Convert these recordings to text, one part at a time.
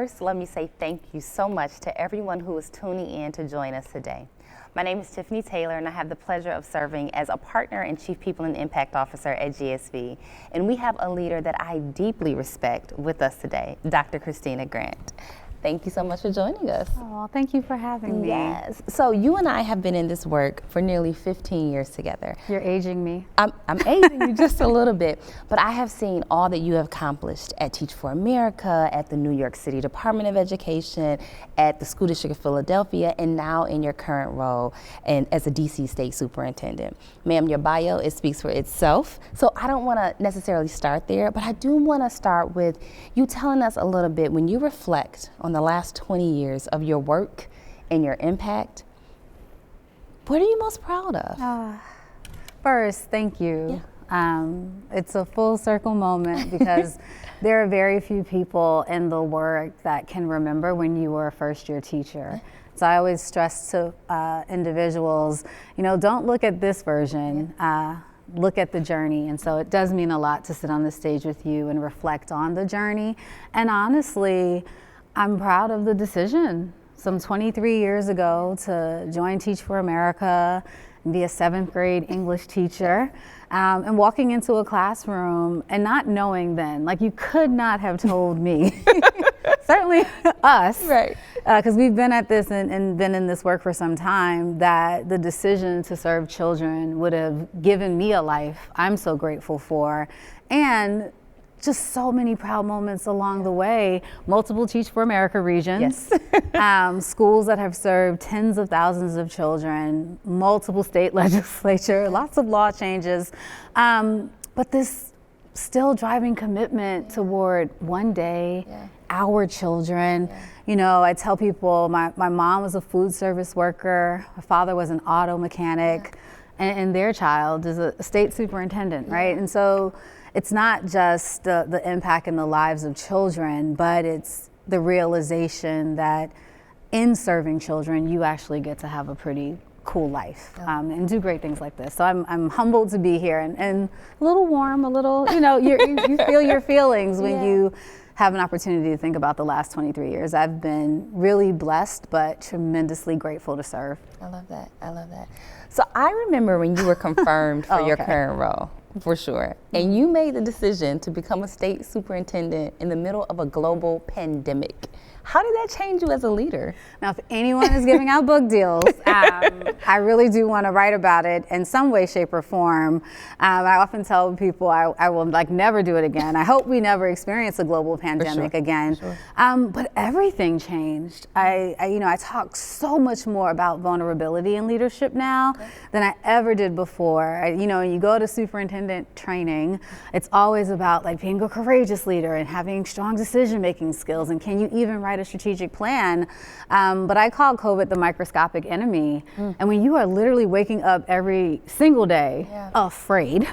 first, let me say thank you so much to everyone who is tuning in to join us today. My name is Tiffany Taylor, and I have the pleasure of serving as a partner and Chief People and Impact Officer at GSV. And we have a leader that I deeply respect with us today, Dr. Christina Grant. Thank you so much for joining us. Oh, thank you for having me. Yes. So you and I have been in this work for nearly 15 years together. You're aging me. I'm aging you just a little bit, but I have seen all that you have accomplished at Teach for America, at the New York City Department of Education, at the School District of Philadelphia, and now in your current role and as a DC State Superintendent. Ma'am, your bio, it speaks for itself. So I don't want to necessarily start there, but I do want to start with you telling us a little bit, when you reflect on the last 20 years of your work and your impact, what are you most proud of? First, thank you. Yeah. It's a full circle moment because there are very few people in the work that can remember when you were a first-year teacher. So I always stress to individuals, don't look at this version. Look at the journey. And so it does mean a lot to sit on the stage with you and reflect on the journey. And honestly, I'm proud of the decision some 23 years ago to join Teach for America and be a 7th grade English teacher, and walking into a classroom and not knowing then, like you could not have told me, certainly us, right? Because we've been at this and been in this work for some time, that the decision to serve children would have given me a life I'm so grateful for. And just so many proud moments along the way. Multiple Teach for America regions, yes. Schools that have served tens of thousands of children, multiple state legislature, lots of law changes, but this still driving commitment toward one day, our children. I tell people my mom was a food service worker, my father was an auto mechanic, and their child is a state superintendent, right? And so it's not just the impact in the lives of children, but it's the realization that in serving children, you actually get to have a pretty cool life and do great things like this. So I'm humbled to be here and a little warm, a little, you feel your feelings when you have an opportunity to think about the last 23 years. I've been really blessed, but tremendously grateful to serve. I love that. I love that. So I remember when you were confirmed for your current role. For sure. And you made the decision to become a state superintendent in the middle of a global pandemic. How did that change you as a leader? Now, if anyone is giving out book deals, I really do want to write about it in some way, shape, or form. I often tell people I will never do it again. I hope we never experience a global pandemic again. Sure. But everything changed. I talk so much more about vulnerability in leadership now than I ever did before. When you go to superintendent training, it's always about being a courageous leader and having strong decision-making skills, and can you even write a strategic plan, but I call COVID the microscopic enemy. And when you are literally waking up every single day afraid,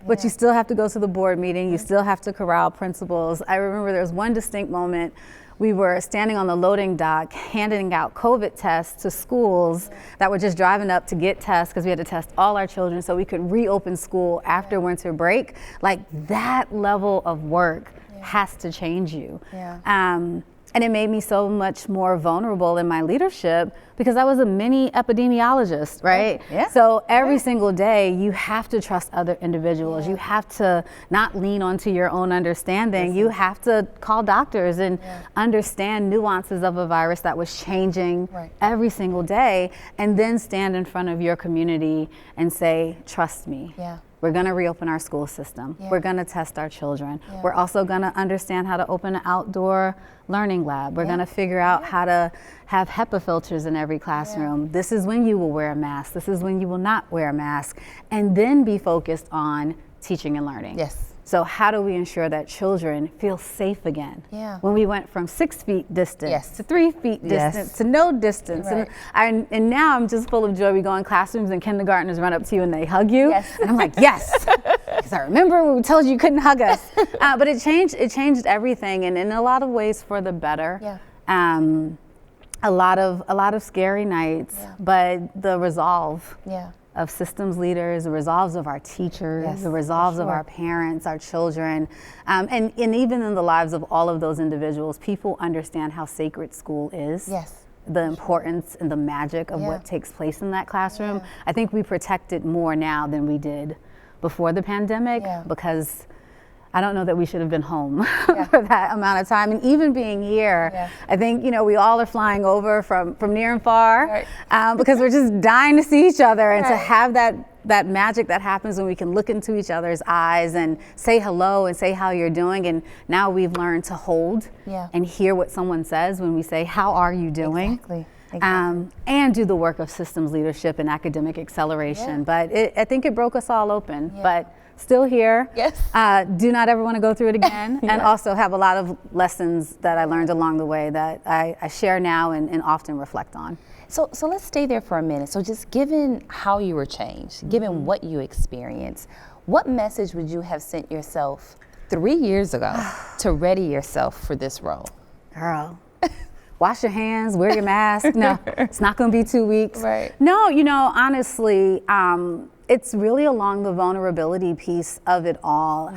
but you still have to go to the board meeting, you still have to corral principals. I remember there was one distinct moment. We were standing on the loading dock handing out COVID tests to schools that were just driving up to get tests because we had to test all our children so we could reopen school after winter break. That level of work has to change you. And it made me so much more vulnerable in my leadership because I was a mini epidemiologist, right? So every single day you have to trust other individuals. You have to not lean onto your own understanding. You have to call doctors and understand nuances of a virus that was changing every single day, and then stand in front of your community and say, trust me. We're going to reopen our school system. We're going to test our children. We're also going to understand how to open an outdoor learning lab. We're going to figure out how to have HEPA filters in every classroom. This is when you will wear a mask. This is when you will not wear a mask. And then be focused on teaching and learning. So how do we ensure that children feel safe again? When we went from 6 feet distance to 3 feet distance to no distance. And now I'm just full of joy. We go in classrooms and kindergartners run up to you and they hug you. And I'm like, yes, because I remember when we told you couldn't hug us. But it changed everything, and in a lot of ways for the better. A lot of scary nights, but the resolve of systems leaders, the resolves of our teachers, Yes, the resolves of our parents, our children, and even in the lives of all of those individuals, people understand how sacred school is. Yes. The importance and the magic of what takes place in that classroom. I think we protect it more now than we did before the pandemic, because I don't know that we should have been home for that amount of time. And even being here, I think, we all are flying over from near and far, because we're just dying to see each other and to have that magic that happens when we can look into each other's eyes and say hello and say how you're doing. And now we've learned to hold and hear what someone says when we say, how are you doing? Exactly. And do the work of systems leadership and academic acceleration. But I think it broke us all open. But still here. Yes. Do not ever want to go through it again. And also have a lot of lessons that I learned along the way that I share now and often reflect on. So let's stay there for a minute. So just given how you were changed, given what you experienced, what message would you have sent yourself 3 years ago to ready yourself for this role? Girl, wash your hands, wear your mask. No, it's not going to be 2 weeks. Right. No, honestly, it's really along the vulnerability piece of it all.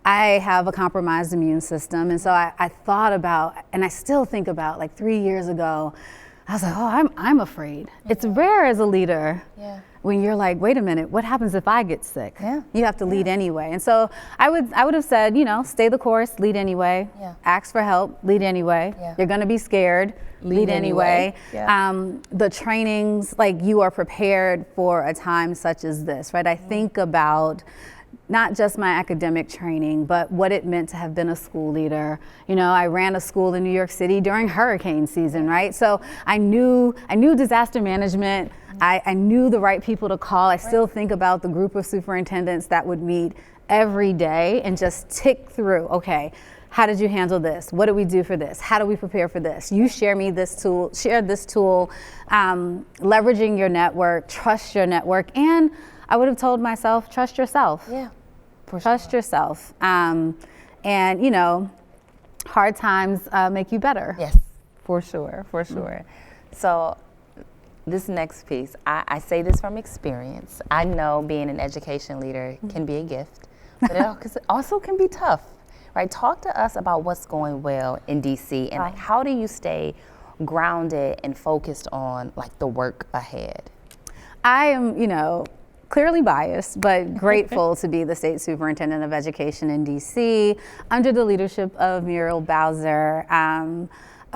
I have a compromised immune system, and so I thought about, and I still think about, like 3 years ago, I was like, oh, I'm afraid. It's rare as a leader when you're like, wait a minute, what happens if I get sick? You have to lead anyway. And so I would have said, stay the course, lead anyway. Ask for help, lead anyway. You're gonna be scared, lead anyway. The trainings, like, you are prepared for a time such as this, right? I think about not just my academic training, but what it meant to have been a school leader. I ran a school in New York City during hurricane season, right? So I knew disaster management. I knew the right people to call. I still think about the group of superintendents that would meet every day and just tick through, okay, how did you handle this? What do we do for this? How do we prepare for this? You share this tool, leveraging your network, trust your network, and I would have told myself, trust yourself. Trust yourself. And, hard times make you better. Yes, for sure. So this next piece, I say this from experience. I know being an education leader can be a gift, but it also can be tough, right? Talk to us about what's going well in DC and like, how do you stay grounded and focused on like the work ahead? I am, clearly biased, but grateful to be the State Superintendent of Education in DC under the leadership of Muriel Bowser,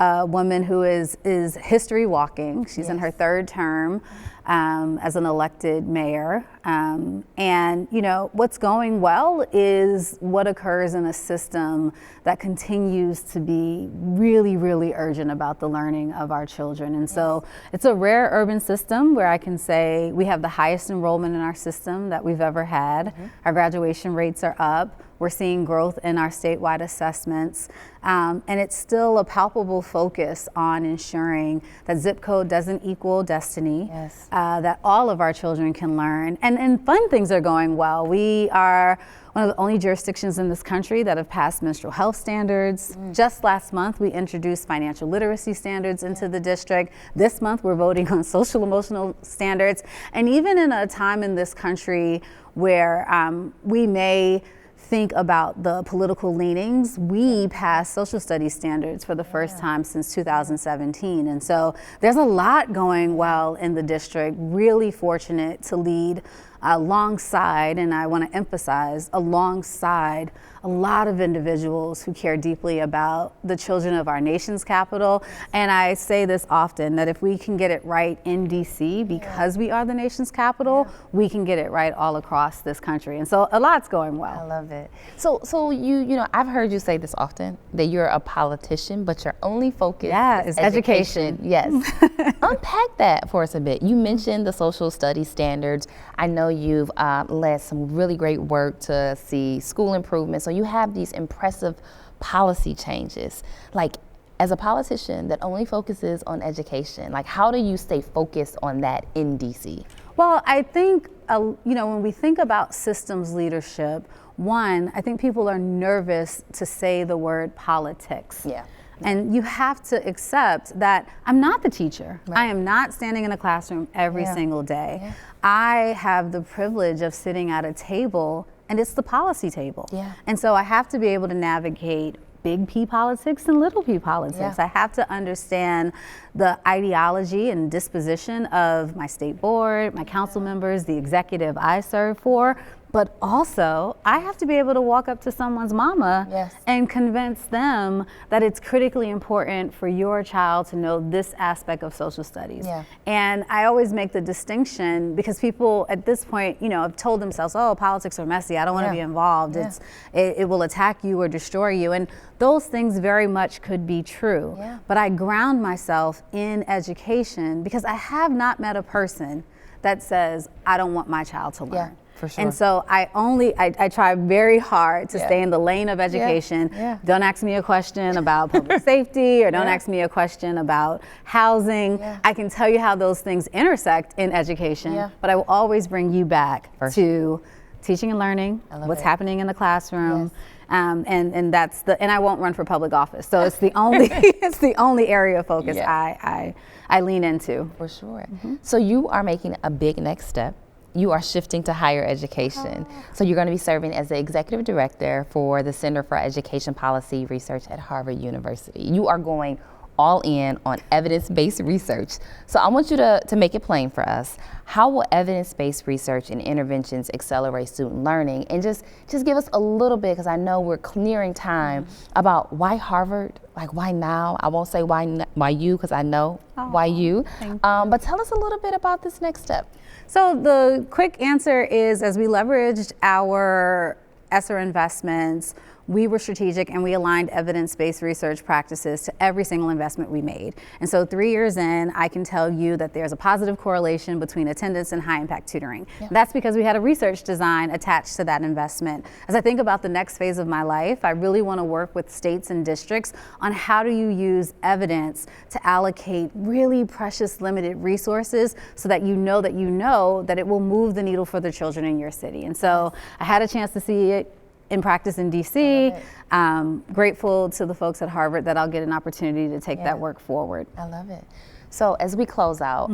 a woman who is history walking. She's in her third term as an elected mayor. And what's going well is what occurs in a system that continues to be really, really urgent about the learning of our children. And so it's a rare urban system where I can say we have the highest enrollment in our system that we've ever had. Our graduation rates are up. We're seeing growth in our statewide assessments. And it's still a palpable focus on ensuring that zip code doesn't equal destiny, that all of our children can learn. And fun things are going well. We are one of the only jurisdictions in this country that have passed menstrual health standards. Just last month, we introduced financial literacy standards into the district. This month, we're voting on social emotional standards. And even in a time in this country where we may think about the political leanings, we passed social studies standards for the first time since 2017. And so there's a lot going well in the district, really fortunate to lead alongside, and I want to emphasize, alongside a lot of individuals who care deeply about the children of our nation's capital. And I say this often, that if we can get it right in DC, because we are the nation's capital, we can get it right all across this country. And so a lot's going well. I love it. So you I've heard you say this often, that you're a politician, but your only focus is education. Yes. Unpack that for us a bit. You mentioned the social studies standards. I know you've led some really great work to see school improvement. So you have these impressive policy changes. Like, as a politician that only focuses on education, like, how do you stay focused on that in DC? Well, I think, when we think about systems leadership, one, I think people are nervous to say the word politics. And you have to accept that I'm not the teacher. Right. I am not standing in a classroom every single day. Yeah. I have the privilege of sitting at a table, and it's the policy table. Yeah. And so I have to be able to navigate big P politics and little P politics. Yeah. I have to understand the ideology and disposition of my state board, my council members, the executive I serve for, but also I have to be able to walk up to someone's mama Yes. and convince them that it's critically important for your child to know this aspect of social studies. Yeah. And I always make the distinction because people at this point, have told themselves, oh, politics are messy, I don't want to be involved. Yeah. It will attack you or destroy you. And those things very much could be true. Yeah. But I ground myself in education because I have not met a person that says, I don't want my child to learn. Yeah, for sure. And so I try very hard to Yeah. stay in the lane of education. Yeah. Don't ask me a question about public safety or don't Yeah. ask me a question about housing. Yeah. I can tell you how those things intersect in education, Yeah. but I will always bring you back For to teaching and learning, I love what's it. happening in the classroom. Yes. And that's and I won't run for public office. So it's the only it's the only area of focus Yeah. I lean into. For sure. So you are making a big next step. You are shifting to higher education. So you're going to be serving as the executive director for the Center for Education Policy Research at Harvard University. You are going all in on evidence-based research. So I want you to make it plain for us. How will evidence-based research and interventions accelerate student learning? And just give us a little bit, because I know we're nearing time, about why Harvard, like why now? I won't say why you, because I know why you. But tell us a little bit about this next step. So the quick answer is, as we leveraged our ESSER investments, we were strategic and we aligned evidence-based research practices to every single investment we made. And so 3 years in, I can tell you that there's a positive correlation between attendance and high impact tutoring. Yeah. That's because we had a research design attached to that investment. As I think about the next phase of my life, I really want to work with states and districts on how do you use evidence to allocate really precious limited resources so that you know that it will move the needle for the children in your city. And so I had a chance to see it in practice in DC. Grateful to the folks at Harvard that I'll get an opportunity to take that work forward. I love it. So as we close out,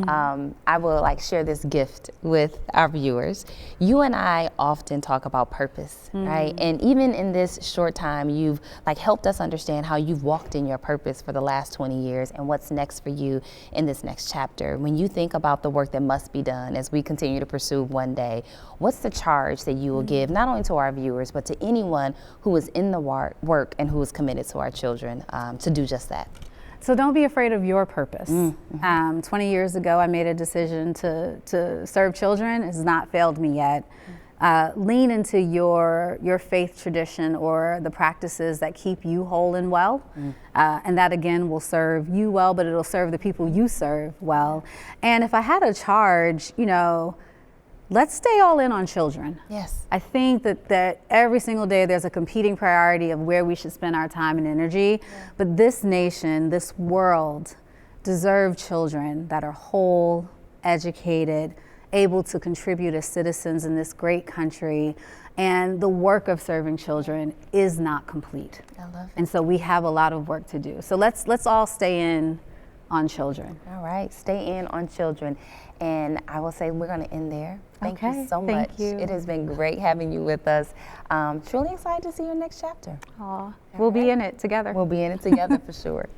I will share this gift with our viewers. You and I often talk about purpose, right? And even in this short time, you've helped us understand how you've walked in your purpose for the last 20 years and what's next for you in this next chapter. When you think about the work that must be done as we continue to pursue one day, what's the charge that you will give not only to our viewers, but to anyone who is in the work and who is committed to our children to do just that? So don't be afraid of your purpose. 20 years ago, I made a decision to serve children. It has not failed me yet. Lean into your faith tradition or the practices that keep you whole and well. And that, again, will serve you well, but it'll serve the people you serve well. And if I had a charge, let's stay all in on children. Yes. I think that every single day there's a competing priority of where we should spend our time and energy. But this nation, this world, deserve children that are whole, educated, able to contribute as citizens in this great country. And the work of serving children is not complete. I love it. And so we have a lot of work to do. So let's all stay in on children. All right, stay in on children. And I will say we're going to end there. Thank you Okay, so much. thank you. It has been great having you with us. Truly excited to see your next chapter. We'll be in it together. We'll be in it together for sure.